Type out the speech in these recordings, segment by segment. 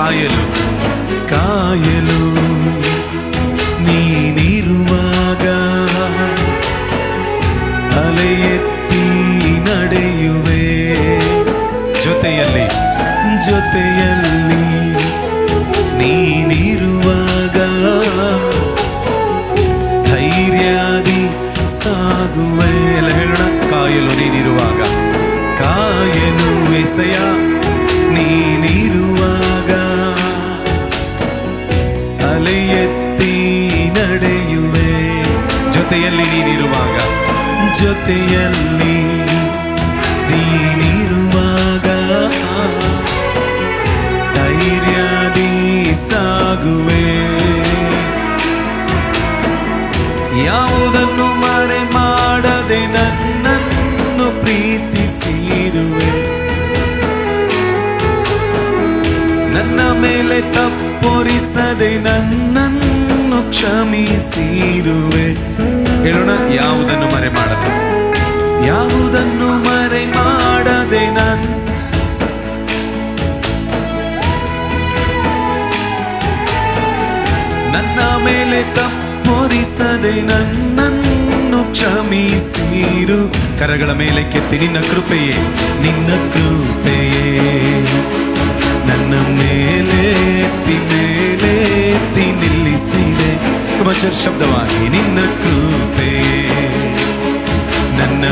ಕಾಯಲು ಕಾಯಲು ನೀನಿರುವಾಗ ಅಲೆ ಎತ್ತಿ ನಡೆಯುವೆ. ಜೊತೆಯಲ್ಲಿ ಜೊತೆಯಲ್ಲಿ ನೀನಿರುವಾಗ ಧೈರ್ಯಾದಿ ಸಾಗುವೆ. ಎಲ್ಲ ಹೇಳೋಣ. ಕಾಯಲು ನೀನಿರುವಾಗ, ಕಾಯಲು ಎಸೆಯ ನೀನಿರುವಾಗ ಅಲೆ ಎತ್ತಿ ನಡೆಯುವೆ. ಜೊತೆಯಲ್ಲಿ ನೀನಿರುವಾಗ, ಜೊತೆಯಲ್ಲಿ ನೀನಿರುವಾಗ ಧೈರ್ಯದಿ ಸಾಗುವೆ. ಯಾವುದನ್ನು ಮರೆ ಮಾಡದೆ ನನ್ನನ್ನು ಪ್ರೀತಿಸಿರುವೆ. ನನ್ನ ಮೇಲೆ ತಪ್ಪೊರಿಸದೆ ನನ್ನನ್ನು ಕ್ಷಮಿಸಿರುವೆ. ಹೇಳೋಣ. ಯಾವುದನ್ನು ಮರೆ ಮಾಡದೆ, ಯಾವುದನ್ನು ಮರೆ ಮಾಡದೆ ನನ್ನ ಮೇಲೆ ತಪ್ಪೊರಿಸದೆ ನನ್ನನ್ನು ಕ್ಷಮಿಸಿರು. ಕರಗಳ ಮೇಲೆ ಕೆತ್ತಿ ನಿನ್ನ ಕೃಪೆಯೇ, ನಿನ್ನ ಕೃಪೆಯೇ ನನ್ನ ಮೇಲೆತ್ತಿ ಮೇಲೆತ್ತಿ ನಿಲ್ಲಿಸಿದೆ. ಕಮಚರ್ ಶಬ್ದವಾಗಿ ನಿನ್ನ ಕೃಪೆಯೇ ನನ್ನ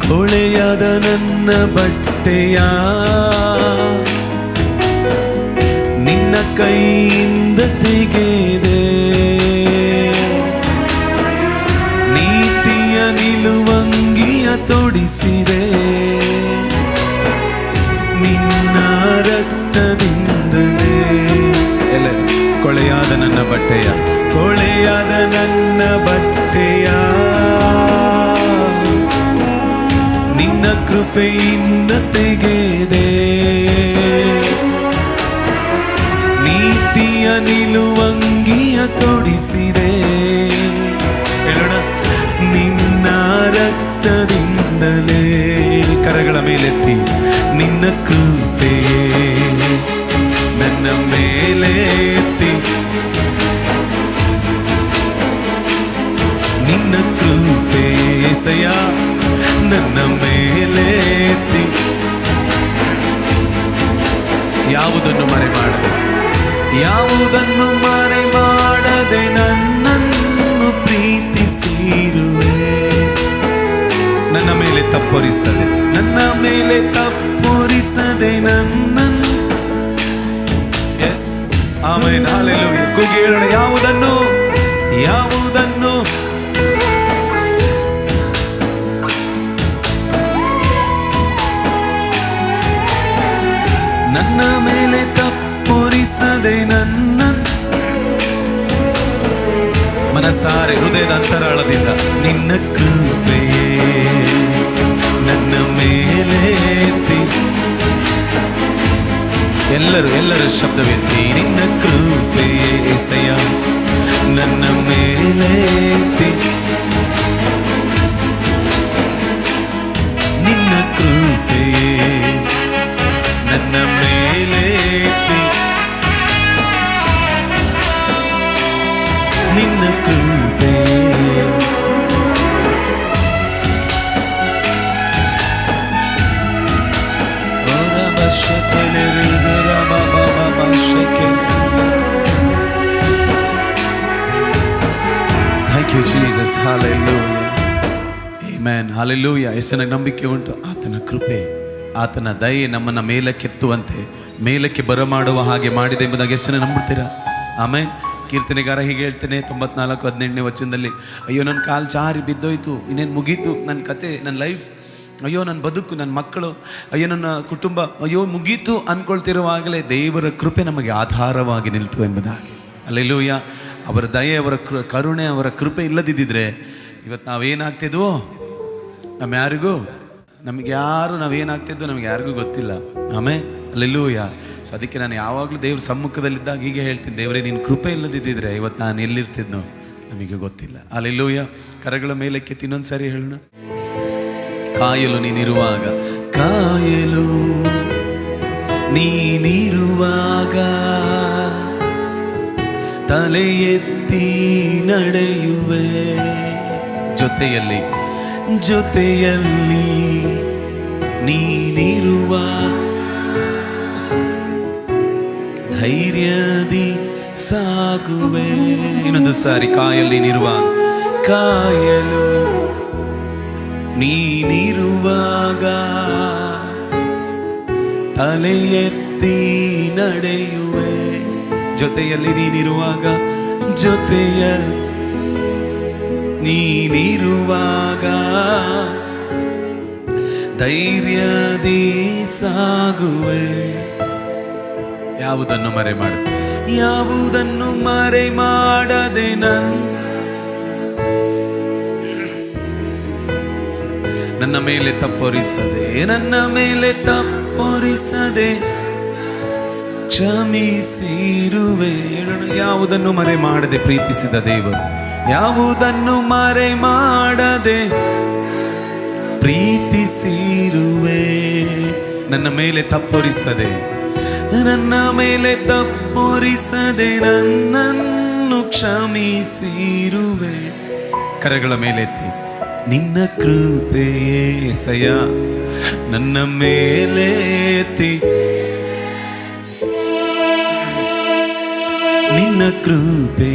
ಕೊಳೆಯಾದ ನನ್ನ ಬಟ್ಟೆಯ ನಿನ್ನ ಕೈಯಿಂದ ತೆಗೆದೆ. ನೀತಿಯ ನಿಲುವಂಗಿಯ ತೊಡಿಸಿದೆ. ನಿನ್ನ ರಕ್ತದಿಂದಲೇ. ಎಲ್ಲ ಕೊಳೆಯಾದ ನನ್ನ ಬಟ್ಟೆಯ, ಕೊಳೆಯಾದ ನನ್ನ ಬಟ್ಟೆಯ ನಿನ್ನ ಕೃಪೆಯಿಂದ ತೆಗೆದೆ. ನೀತಿಯ ನಿಲುವಂಗಿಯ ತೊಡಿಸಿದೆ. ಹೇಳೋಣ. ನಿನ್ನ ರಕ್ತದಿಂದಲೇ. ಕರಗಳ ಮೇಲೆತ್ತಿ ನಿನ್ನ ಕೃಪೆಯೇ ನನ್ನ ಮೇಲೆತ್ತಿ ನಿನ್ನ ಕೃಪೆಯ ನನ್ನ ಮೇಲೆತ್ತಿ. ಯಾವುದನ್ನು ಮರೆ ಮಾಡದೆ, ಯಾವುದನ್ನು ಮರೆ ಮಾಡದೆ ನನ್ನನ್ನು ಪ್ರೀತಿಸಿರುವೆ. ನನ್ನ ಮೇಲೆ ತಪ್ಪೊರಿಸದೆ, ನನ್ನ ಮೇಲೆ ತಪ್ಪೊರಿಸದೆ ನನ್ನನ್ನು. Yes, amen, hallelujah. ಕೂಗಿ ಹೇಳೋಣ. ಯಾವುದನ್ನು, ಯಾವುದನ್ನು ನನ್ನ ಮೇಲೆ ತಪ್ಪೊರಿಸದೆ ನನ್ನ ಮನಸಾರೆ ಹೃದಯದ ಅಂತರಾಳದಿಂದ ನಿನ್ನ ಕೃಪೆಯೇ ನನ್ನ ಮೇಲೆತ್ತಿ. ಎಲ್ಲರೂ ಶಬ್ದವೆತ್ತಿ ನಿನ್ನ ಕೃಪೆಯೇ ಎಸೆಯ ನನ್ನ ಮೇಲೆತ್ತಿ. ನಿನ್ನ ಕೃಪೆಯೇ ನನ್ನ ಮೇಲೆತ್ತಿ. ನಿನ್ನ ಕೃಪೆಯೇ Thank you Jesus. Hallelujah. Amen. Hallelujah. ಎಷ್ಟು ನನಗೆ ನಂಬಿಕೆ ಉಂಟು ಆತನ ಕೃಪೆ, ಆತನ ದಯೆ ನಮ್ಮನ್ನ ಮೇಲಕ್ಕೆತ್ತುವಂತೆ, ಮೇಲಕ್ಕೆ ಬರಮಾಡುವ ಹಾಗೆ ಮಾಡಿದೆ ಎಂಬುದಾಗಿ ಎಷ್ಟು ನಂಬುತ್ತೀರಾ? ಆಮೇನ್. ಕೀರ್ತನೆಗಾರ ಹೀಗೆ ಹೇಳ್ತೇನೆ 94:18ನೇ ವಚನದಲ್ಲಿ, ಅಯ್ಯೋ ನನ್ನ ಕಾಲು ಜಾರಿ ಬಿದ್ದೋಯ್ತು, ಇನ್ನೇನು ಮುಗೀತು ನನ್ನ ಕತೆ, ನನ್ನ ಲೈಫ್, ಅಯ್ಯೋ ನನ್ನ ಬದುಕು, ನನ್ನ ಮಕ್ಕಳು, ಅಯ್ಯೋ ನನ್ನ ಕುಟುಂಬ, ಅಯ್ಯೋ ಮುಗೀತು ಅಂದ್ಕೊಳ್ತಿರುವಾಗಲೇ ದೇವರ ಕೃಪೆ ನಮಗೆ ಆಧಾರವಾಗಿ ನಿಲ್ತು ಎಂಬುದಾಗಿ. ಹಲ್ಲೆಲೂಯಾ. ಅವರ ದಯೆ, ಅವರ ಕರುಣೆ, ಅವರ ಕೃಪೆ ಇಲ್ಲದಿದ್ದರೆ ಇವತ್ತು ನಾವೇನಾಗ್ತಿದ್ವೋ ನಮಗೆ ನಾವೇನಾಗ್ತಿದ್ವೋ ನಮಗೆ ಯಾರಿಗೂ ಗೊತ್ತಿಲ್ಲ. ಆಮೇಲೆ ಹಲ್ಲೆಲೂಯಾ. ಸೊ ಅದಕ್ಕೆ ನಾನು ಯಾವಾಗಲೂ ದೇವ್ರ ಸಮ್ಮುಖದಲ್ಲಿದ್ದಾಗ ಹೀಗೆ ಹೇಳ್ತೀನಿ, ದೇವರೇ ನಿನ್ನ ಕೃಪೆ ಇಲ್ಲದಿದ್ದರೆ ಇವತ್ತು ನಾನು ಎಲ್ಲಿರ್ತಿದ್ನೋ ನಮಗೆ ಗೊತ್ತಿಲ್ಲ. ಹಲ್ಲೆಲೂಯಾ. ಕರಗಳ ಮೇಲಕ್ಕೆ ಇನ್ನೊಂದು ಸಾರಿ ಹೇಳೋಣ. ಕಾಯಲು ನೀನಿರುವಾಗ, ಕಾಯಲು ನೀನಿರುವಾಗ ತಲೆ ಎತ್ತಿ ನಡೆಯುವೆ. ಜೊತೆಯಲ್ಲಿ ಜೊತೆಯಲ್ಲಿ ನೀನಿರುವ ಧೈರ್ಯದಿ ಸಾಗುವೆ. ಇನ್ನೊಂದು ಸಾರಿ, ಕಾಯಲ್ಲಿ ನೀನಿರುವಾಗ, ಕಾಯಲು ನೀನಿರುವಾಗ ತಲೆ ಎತ್ತಿ ನಡೆಯುವೆ. ಜೊತೆಯಲ್ಲಿ ನೀನಿರುವಾಗ, ಜೊತೆಯಲ್ಲಿ ನೀನಿರುವಾಗ ಧೈರ್ಯದಿ ಸಾಗುವೆ. ಯಾವುದನ್ನು ಮರೆ ಮಾಡ, ಯಾವುದನ್ನು ಮರೆ ಮಾಡದೆ ನನ್ನ ಮೇಲೆ ತಪ್ಪೊರಿಸದೆ, ನನ್ನ ಮೇಲೆ ತಪ್ಪೊರಿಸದೆ ಕ್ಷಮಿಸಿರುವೆ. ಯಾವುದನ್ನು ಮರೆ ಮಾಡದೆ ಪ್ರೀತಿಸಿದ ದೇವರು, ಯಾವುದನ್ನು ಮರೆ ಮಾಡದೆ ಪ್ರೀತಿಸಿರುವೆ. ನನ್ನ ಮೇಲೆ ತಪ್ಪೊರಿಸದೆ, ನನ್ನ ಮೇಲೆ ತಪ್ಪೊರಿಸದೆ ನನ್ನನ್ನು ಕ್ಷಮಿಸಿರುವೆ. ಕರೆಗಳ ಮೇಲೆತ್ತಿ, ನಿನ್ನ ಕೃಪೆಯೇ ಎಸೆಯ ನನ್ನ ಮೇಲೆತ್ತಿ, ನಿನ್ನ ಕೃಪೆ